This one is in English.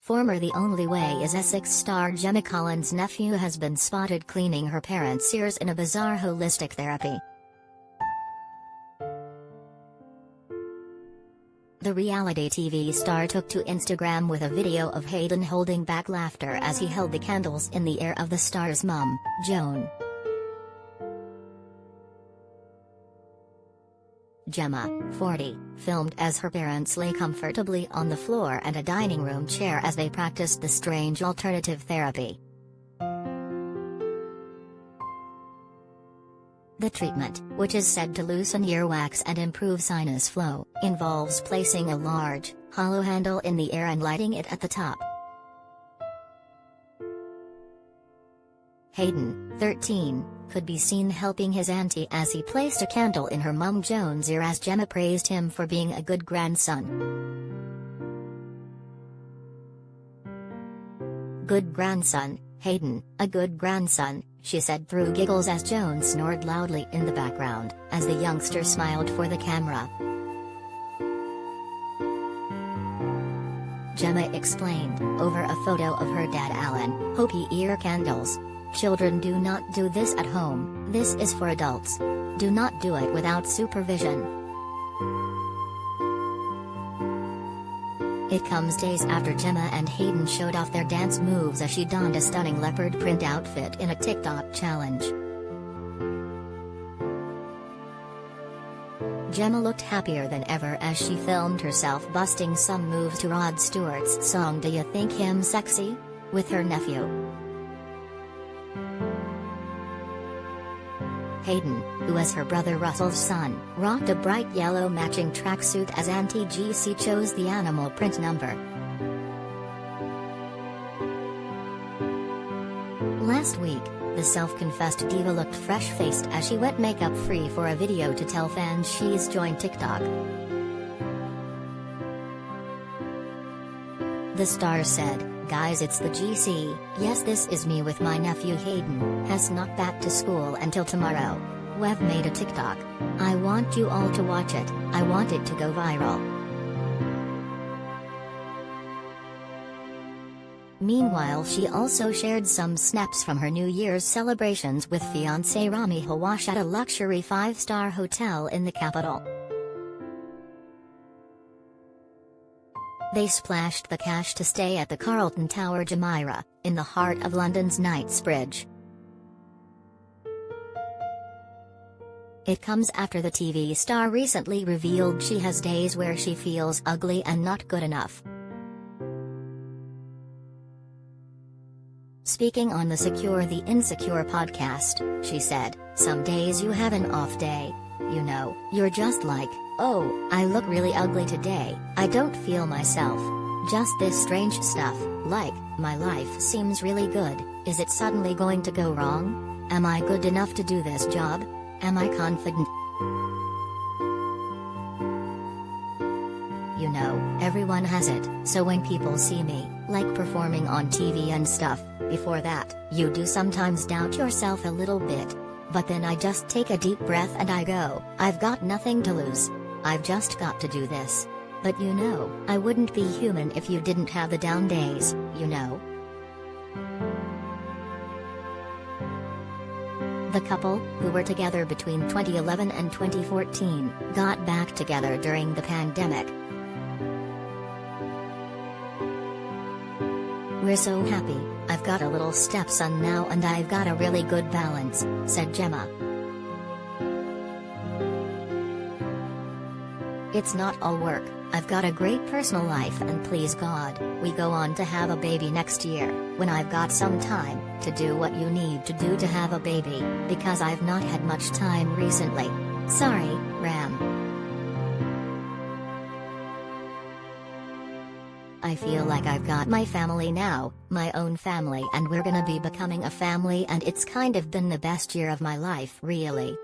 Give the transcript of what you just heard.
Former The Only Way Is Essex star Gemma Collins' nephew has been spotted cleaning her parents' ears in a bizarre holistic therapy. The reality TV star took to Instagram with a video of Hayden holding back laughter as he held the candles in the ear of the star's mum, Joan. Gemma, 40, filmed as her parents lay comfortably on the floor and a dining room chair as they practiced the strange alternative therapy. The treatment, which is said to loosen earwax and improve sinus flow, involves placing a large, hollow handle in the ear and lighting it at the top. Hayden, 13, could be seen helping his auntie as he placed a candle in her mum Joan's ear as Gemma praised him for being a good grandson. "Good grandson, Hayden, a good grandson," she said through giggles as Joan snored loudly in the background, as the youngster smiled for the camera. Gemma explained, over a photo of her dad Alan, "Hopi ear candles. Children do not do this at home, this is for adults. Do not do it without supervision." It comes days after Gemma and Hayden showed off their dance moves as she donned a stunning leopard print outfit in a TikTok challenge. Gemma looked happier than ever as she filmed herself busting some moves to Rod Stewart's song "Do You Think Him Sexy?" with her nephew. Hayden, who is her brother Russell's son, rocked a bright yellow matching tracksuit as Auntie GC chose the animal print number. Last week, the self-confessed diva looked fresh-faced as she went makeup-free for a video to tell fans she's joined TikTok. The star said, "Guys, it's the GC, yes, this is me with my nephew Hayden, has not back to school until tomorrow. We've made a TikTok. I want you all to watch it, I want it to go viral." Meanwhile, she also shared some snaps from her New Year's celebrations with fiancé Rami Hawash at a luxury 5-star hotel in the capital. They splashed the cash to stay at the Carlton Tower Jumeirah, in the heart of London's Knightsbridge. It comes after the TV star recently revealed she has days where she feels ugly and not good enough. Speaking on the Secure the Insecure podcast, she said, "Some days you have an off day. You know, you're just like, oh, I look really ugly today, I don't feel myself. Just this strange stuff, like, my life seems really good, is it suddenly going to go wrong? Am I good enough to do this job? Am I confident? You know, everyone has it, so when people see me, like performing on TV and stuff, before that, you do sometimes doubt yourself a little bit. But then I just take a deep breath and I go, I've got nothing to lose. I've just got to do this. But you know, I wouldn't be human if you didn't have the down days, you know." The couple, who were together between 2011 and 2014, got back together during the pandemic. "We're so happy, I've got a little stepson now and I've got a really good balance," said Gemma. "It's not all work, I've got a great personal life and please God, we go on to have a baby next year, when I've got some time, to do what you need to do to have a baby, because I've not had much time recently. Sorry, Ram. I feel like I've got my family now, my own family, and we're gonna be becoming a family, and it's kind of been the best year of my life, really."